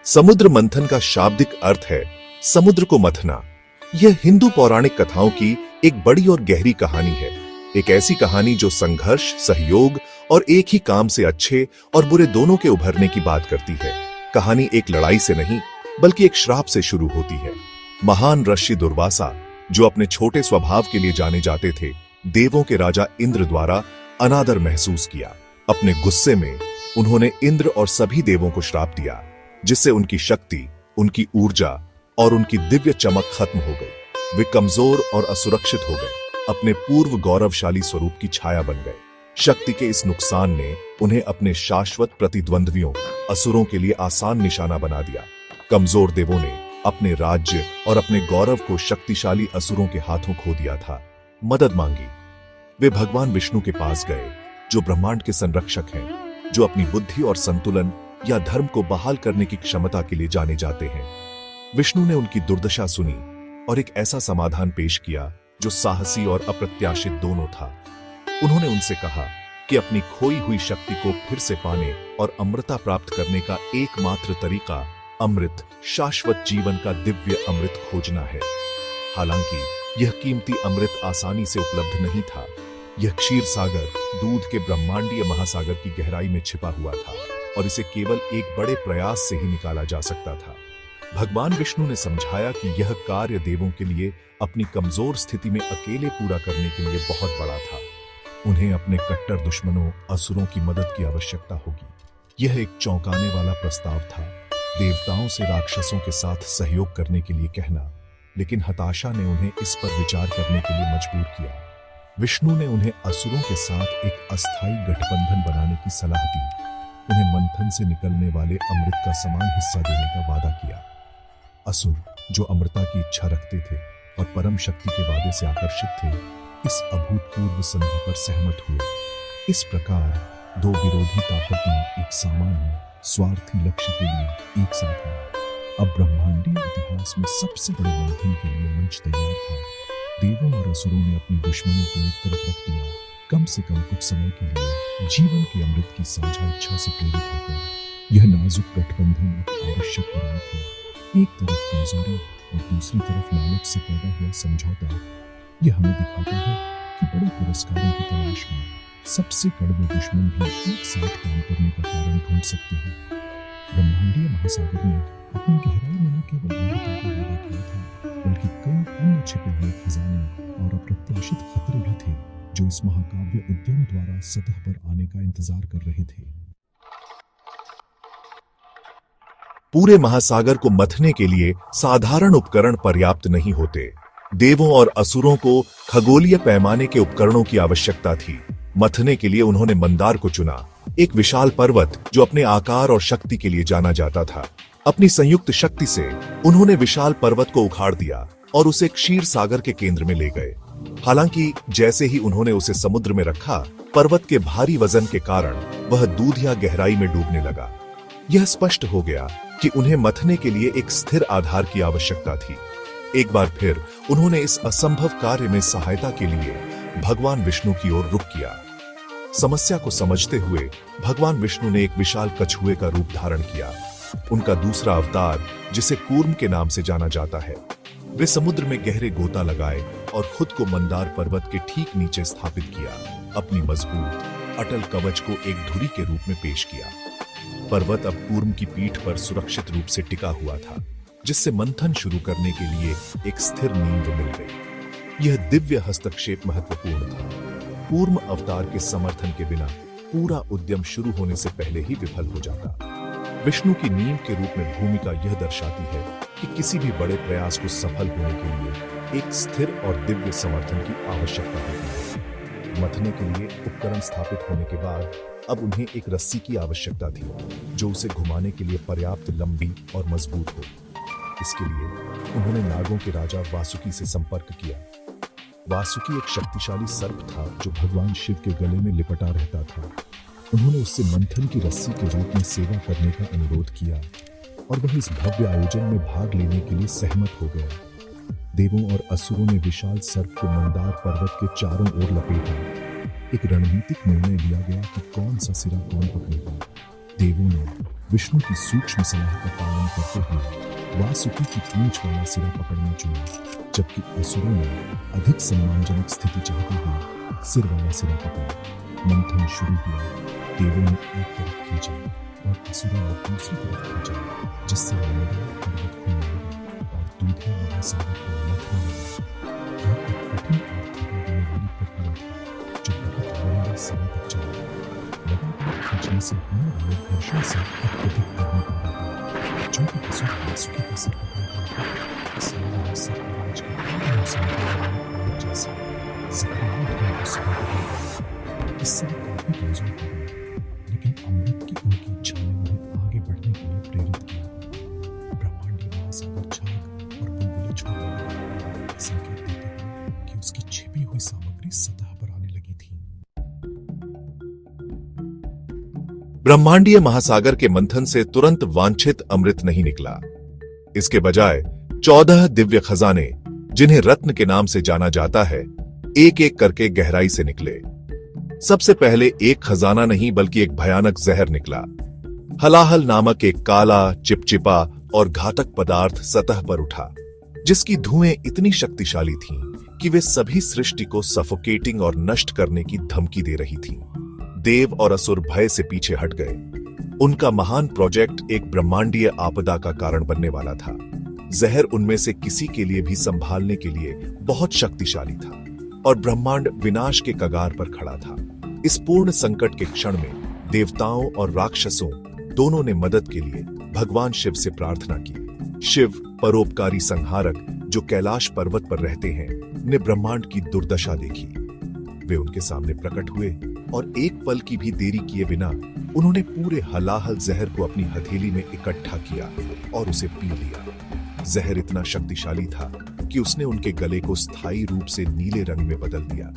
समुद्र मंथन का शाब्दिक अर्थ है समुद्र को मथना। यह हिंदू पौराणिक कथाओं की एक बड़ी और गहरी कहानी है। एक ऐसी कहानी जो संघर्ष, सहयोग और एक ही काम से अच्छे और बुरे दोनों के उभरने की बात करती है। कहानी एक लड़ाई से नहीं बल्कि एक श्राप से शुरू होती है। महान ऋषि दुर्वासा, जो अपने छोटे स्वभाव के लिए जाने जाते थे, देवों के राजा इंद्र द्वारा अनादर महसूस किया। अपने गुस्से में उन्होंने इंद्र और सभी देवों को श्राप दिया, जिससे उनकी शक्ति, उनकी ऊर्जा और उनकी दिव्य चमक खत्म हो गई। वे कमजोर और असुरक्षित हो गए, अपने पूर्व गौरवशाली स्वरूप की छाया बन गए। शक्ति के इस नुकसान ने उन्हें अपने शाश्वत प्रतिद्वंद्वियों असुरों के लिए आसान निशाना बना दिया। कमजोर देवों ने अपने राज्य और अपने गौरव को शक्तिशाली असुरों के हाथों खो दिया था। मदद मांगी। वे भगवान विष्णु के पास गए, जो ब्रह्मांड के संरक्षक हैं, जो अपनी बुद्धि और संतुलन या धर्म को बहाल करने की क्षमता के लिए जाने जाते हैं। विष्णु ने उनकी दुर्दशा सुनी और एक ऐसा समाधान पेश किया जो साहसी और अप्रत्याशित दोनों था। उन्होंने उनसे कहा कि अपनी खोई हुई शक्ति को फिर से पाने और अमृता प्राप्त करने का एकमात्र तरीका अमृत, शाश्वत जीवन का दिव्य अमृत खोजना है। हालांकि यह कीमती अमृत आसानी से उपलब्ध नहीं था। यह क्षीर सागर, दूध के ब्रह्मांडीय महासागर की गहराई में छिपा हुआ था और इसे केवल एक बड़े प्रयास से ही निकाला जा सकता था। भगवान विष्णु ने समझाया कि यह कार्य देवों के लिए अपनी कमजोर स्थिति में अकेले पूरा करने के लिए बहुत बड़ा था। उन्हें अपने कट्टर दुश्मनों असुरों की मदद की आवश्यकता होगी। यह एक चौंकाने वाला प्रस्ताव था, देवताओं से राक्षसों के साथ सहयोग करने के लिए कहना, लेकिन हताशा ने उन्हें इस पर विचार करने के लिए मजबूर किया। विष्णु ने उन्हें असुरों के साथ एक अस्थायी गठबंधन बनाने की सलाह दी। उन्हें मंथन से निकलने वाले अमृत का समान हिस्सा देने का वादा किया। असुर, जो अमृता की इच्छा रखते थे और परम शक्ति के वादे से आकर्षित थे, इस अभूतपूर्व संधि पर सहमत हुए। इस प्रकार दो विरोधी ताकतें एक सामान्य स्वार्थी लक्ष्य के लिए एक साथ आई। अब ब्रह्मांडीय इतिहास में सबसे बड़े मंथन के लिए मंच तैयार था। देवों और असुरों ने अपने दुश्मनों को एक तरफ रख दिया, कम से कम कुछ समय के लिए जीवन के अमृत की साझा इच्छा से प्रेरित होकर। यह नाजुक गठबंधन एक आवश्यक बुराई थी। एक तरफ कमजोरी और दूसरी तरफ लालच से पैदा हुआ समझौता। यह हमें दिखाता है कि बड़े पुरस्कारों की तलाश में सबसे कड़वे दुश्मन भी एक साथ काम करने का कारण ढूंढ सकते हैं। ब्रह्मांडीय महासागर ने अपनी गहराई में न केवल अमृता को वादा किया था, बल्कि कई अन्य छिपे हुए खजाने और अप्रत्याशित खतरे भी थे, जो इस महाकाव्य उद्यम द्वारा सतह पर आने का इंतजार कर रहे थे। पूरे महासागर को मथने के लिए साधारण उपकरण पर्याप्त नहीं होते। देवों और असुरों को खगोलीय पैमाने के उपकरणों की आवश्यकता थी। मथने के लिए उन्होंने मंदार को चुना, एक विशाल पर्वत जो अपने आकार और शक्ति के लिए जाना जाता था। अपनी संयुक्त शक्ति से उन्होंने विशाल पर्वत को उखाड़ दिया और उसे क्षीर सागर के केंद्र में ले गए। हालांकि जैसे ही उन्होंने उसे समुद्र में रखा, पर्वत के भारी वजन के कारण वह दूधिया गहराई में डूबने लगा। यह स्पष्ट हो गया कि उन्हें मथने के लिए एक स्थिर आधार की आवश्यकता थी। एक बार फिर उन्होंने इस असंभव कार्य में सहायता के लिए भगवान विष्णु की ओर रुख किया। समस्या को समझते हुए भगवान विष्णु ने एक विशाल कछुए का रूप धारण किया। उनका दूसरा अवतार, जिसे कूर्म के नाम से जाना जाता है, वे समुद्र में गहरे गोता लगाए और खुद को मंदार पर्वत के ठीक नीचे स्थापित किया। अपनी मजबूत अटल कवच को एक धुरी के रूप में पेश किया। पर्वत अब कूर्म की पीठ पर सुरक्षित रूप से टिका हुआ था, जिससे मंथन शुरू करने के लिए एक स्थिर नींव मिल गई। यह दिव्य हस्तक्षेप महत्वपूर्ण था। कूर्म अवतार के समर्थन के बिना पूरा उद्यम शुरू होने से पहले ही विफल हो जाता। विष्णु की नींव के रूप में भूमिका यह दर्शाती है कि किसी भी बड़े प्रयास को सफल होने के लिए एक स्थिर और दिव्य समर्थन की आवश्यकता होती है। मथने के लिए उपकरण स्थापित होने के बाद अब उन्हें एक रस्सी की आवश्यकता थी, जो उसे घुमाने के लिए पर्याप्त लंबी और मजबूत हो। इसके लिए उन्होंने नागों के राजा वासुकी से संपर्क किया। वासुकी एक शक्तिशाली सर्प था जो भगवान शिव के गले में लिपटा रहता था। उन्होंने उससे मंथन की रस्सी के रूप में सेवा करने का अनुरोध किया और वह इस भव्य आयोजन में भाग लेने के लिए सहमत हो गया। देवों और असुरों ने विशाल सर्प को मंदार पर्वत के चारों ओर लपेटा। एक रणनीतिक निर्णय लिया गया कि कौन सा सिरा कौन पकड़ेगा। देवों ने विष्णु की सूक्ष्म सलाह का पालन करते हुए वासुकी की पूंछ वाला सिरा पकड़ना चुना, जबकि असुरों ने अधिक सम्मानजनक स्थिति चाहते हुए सिर वाला सिरा पकड़ा। मंथन शुरू हुआ। देवों ने एक तरफ खींचा और असुरों ने दूसरी तरफ खींचा, जिससे मंडल पर्वत घूमने लगा और दूधे महासागर को मथने लगा। यह एक कठिन और थका देने वाली प्रक्रिया थी, जो बहुत लंबे समय तक चली। लगातार खींचने से होने वाले घर्षण से अत्यधिक गर्मी पैदा हुई, जो कि असुर वासुकी का सिर पकड़ गया था। इसलिए वह सिर आवाज के पूरे मौसम के दौरान आग जैसे जहरीले धुएं को सहन करना पड़ा। इससे वो काफी कमजोर हो गए, लेकिन अमृत की उनकी इच्छा ने उन्हें आगे बढ़ने के लिए प्रेरित किया। ब्रह्मांडीय महासागर झाग और बुलबुलें छोड़ने लगा, संकेत देते हुए कि उसकी छिपी हुई सामग्री सतह पर आने लगी थी। ब्रह्मांडीय महासागर के मंथन से तुरंत वांछित अमृत नहीं निकला। इसके बजाय 14 दिव्य खजाने, जिन्हें रत्न के नाम से जाना जाता है, एक एक करके गहराई से निकले। सबसे पहले एक खजाना नहीं बल्कि एक भयानक जहर निकला। हलाहल नामक एक काला, चिपचिपा और घातक पदार्थ सतह पर उठा, जिसकी धुएं इतनी शक्तिशाली थीं कि वे सभी सृष्टि को सफोकेटिंग और नष्ट करने की धमकी दे रही थीं। देव और असुर भय से पीछे हट गए। उनका महान प्रोजेक्ट एक ब्रह्मांडीय आपदा का कारण बनने वाला था। जहर उनमें से किसी के लिए भी संभालने के लिए बहुत शक्तिशाली था और ब्रह्मांड विनाश के कगार पर खड़ा था। इस पूर्ण संकट के क्षण में देवताओं और राक्षसों दोनों ने मदद के लिए भगवान शिव से प्रार्थना की। शिव, परोपकारी संहारक जो कैलाश पर्वत पर रहते हैं, ने ब्रह्मांड की दुर्दशा देखी। वे उनके सामने प्रकट हुए और एक पल की भी देरी किए बिना उन्होंने पूरे हलाहल जहर को अपनी हथेली में इकट्ठा किया और उसे पी लिया। जहर इतना शक्तिशाली था कि उसने उनके गले को स्थायी रूप से नीले रंग में बदल दिया,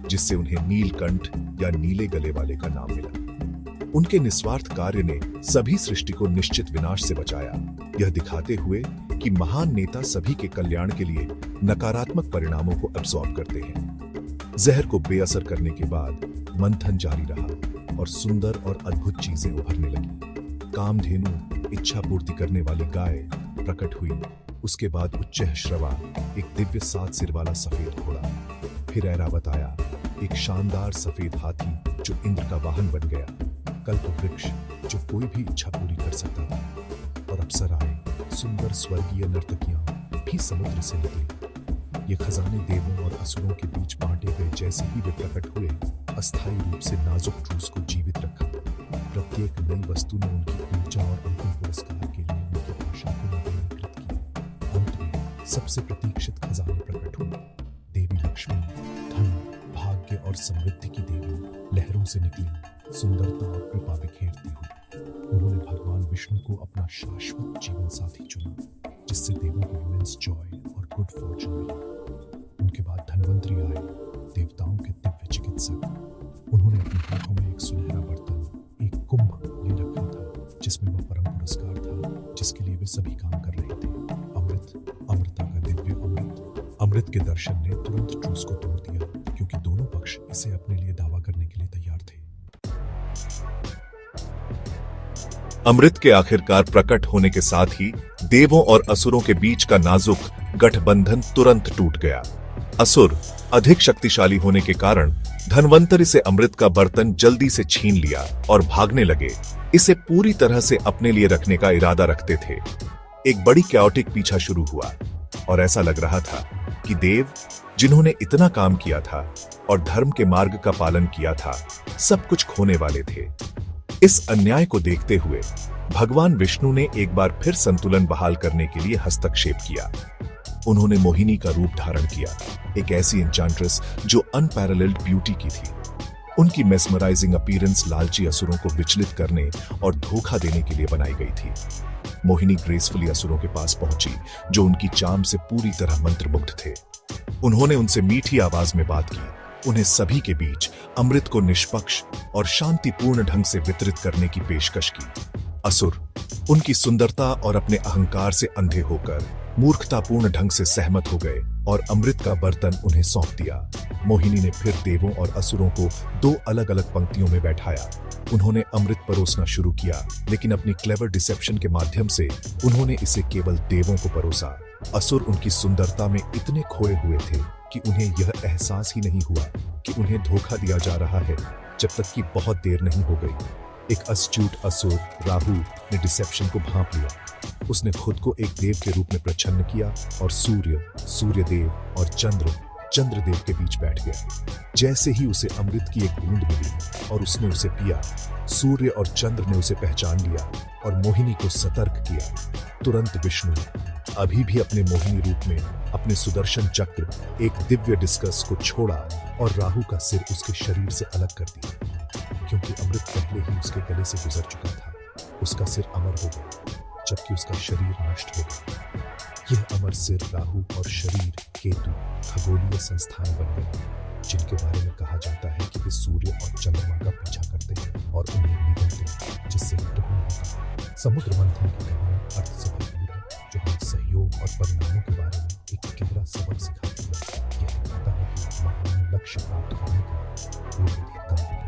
जिससे उन्हें नीलकंठ या नीले गले वाले का नाम मिला। उनके निस्वार्थ कार्य ने सभी सृष्टि को निश्चित विनाश से बचाया, यह दिखाते हुए कि महान नेता सभी के कल्याण के लिए नकारात्मक परिणामों को अब्सॉर्ब करते हैं। जहर को बेअसर करने के बाद मंथन जारी रहा और सुंदर और अद्भुत चीजें उभरने लगी। कामधेनु, इच्छा पूर्ति करने वाली गाय प्रकट हुई। उसके बाद उच्चैःश्रवा, एक दिव्य 7 सिर वाला सफेद घोड़ा। फिर ऐरावत आया, एक शानदार सफेद हाथी जो इंद्र का वाहन बन गया। कल्पवृक्ष, जो कोई भी इच्छा पूरी कर सकता था। और अप्सराएं, सुंदर स्वर्गीय नर्तकियां भी समुद्र से निकली। ये खजाने देवों और असुरों के बीच बांटे गए। जैसे ही वे प्रकट हुए, अस्थायी रूप से नाजुक ट्रूस को जीवित रखा। प्रत्येक नई वस्तु ने उनकी ऊर्जा और अंतिम पुरस्कार के लिए उनकी आशा को नवीनीकृत किया। अंत में सबसे प्रतीक्षित खजाने प्रकट हुए। देवी लक्ष्मी, धन, भाग्य और समृद्धि की देवी, लहरों से निकली, सुंदरता और कृपा बिखेरती हुई। उन्होंने भगवान विष्णु को अपना शाश्वत जीवन साथी चुना, जिससे देवों को इमेंस जॉय और गुड फॉर्चून मिली। उनके बाद धन्वंतरी आए, देवताओं के दिव्य चिकित्सक। उन्होंने अपने हाथों में एक सुनहरा बर्तन, एक कुंभ ले रखा था, जिसमें वह परम पुरस्कार था जिसके लिए वे सभी काम कर रहे थे। अमृत, अमृता का दिव्य अमृत। अमृत के दर्शन ने तुरंत ट्रूस को तोड़ दिया, क्योंकि दोनों पक्ष इसे अपने लिए दावा करने के लिए तैयार थे। अमृत के आखिरकार प्रकट होने के साथ ही देवों और असुरों के बीच का नाजुक गठबंधन तुरंत टूट गया। असुर अधिक शक्तिशाली होने के कारण धन्वंतरि से अमृत का बर्तन जल्दी से छीन लिया और भागने लगे, इसे पूरी तरह से अपने लिए रखने का इरादा रखते थे। एक बड़ी कैओटिक पीछा शुरू हुआ और ऐसा लग रहा था कि देव, जिन्होंने इतना काम किया था और धर्म के मार्ग का पालन किया था, सब कुछ खोने वाले थे। इस अन्याय को देखते हुए भगवान विष्णु ने एक बार फिर संतुलन बहाल करने के लिए हस्तक्षेप किया। उन्होंने मोहिनी का रूप धारण किया, एक ऐसी एन्चांट्रेस जो अनपैरेलल्ड ब्यूटी की थी। उनकी मेस्मराइजिंग अपीयरेंस लालची असुरों को विचलित करने और धोखा देने के लिए बनाई गई थी। मोहिनी ग्रेसफुली असुरों के पास पहुंची, जो उनकी चाम से पूरी तरह मंत्रमुग्ध थे। उन्होंने उनसे मीठी आवाज में बात की, उन्हें सभी के बीच अमृत को निष्पक्ष और शांतिपूर्ण ढंग से वितरित करने की पेशकश की। असुर उनकी सुंदरता और अपने अहंकार से अंधे होकर मूर्खतापूर्ण ढंग से सहमत हो गए और अमृत का बर्तन उन्हें सौंप दिया। मोहिनी ने फिर देवों और असुरों को 2 अलग-अलग पंक्तियों में बैठाया। उन्होंने अमृत परोसना शुरू किया, लेकिन अपनी क्लेवर डिसेप्शन के माध्यम से उन्होंने इसे केवल देवों को परोसा। असुर उनकी सुंदरता में इतने खोए हुए थे कि उन्हें यह एहसास ही नहीं हुआ कि उन्हें धोखा दिया जा रहा है, जब तक कि बहुत देर नहीं हो गई। एक अस्ट्यूट असुर राहु ने डिसेप्शन को भांप लिया। उसने खुद को एक देव के रूप में प्रच्छन्न किया और सूर्यदेव और चंद्रदेव के बीच बैठ गया। जैसे ही उसे अमृत की एक बूंद मिली और उसने उसे पिया, सूर्य और चंद्र ने उसे पहचान लिया और मोहिनी को सतर्क किया। तुरंत विष्णु ने अभी भी अपने मोहिनी रूप में अपने सुदर्शन चक्र एक दिव्य डिस्कस को छोड़ा और राहु का सिर उसके शरीर से अलग कर दिया। क्योंकि अमृत पहले ही उसके गले से गुजर चुका था, उसका सिर अमर हो गया, जबकि उसका शरीर नष्ट हो गया। यह अमर सिर राहु और शरीर केतु खगोलीय संस्थान बन गए, जिनके बारे में कहा जाता है कि वे सूर्य और चंद्रमा का पीछा करते हैं और उन्हें निगलते हैं, जिससे ग्रहण होता है। समुद्र मंथन की कहानी अर्थ से भरपूर है, जो हमें सहयोग और परिणामों के बारे में एक गहरा सबक सिखाती है। यह दिखाता है कि महान लक्ष्य प्राप्त करने के लिए पूर्व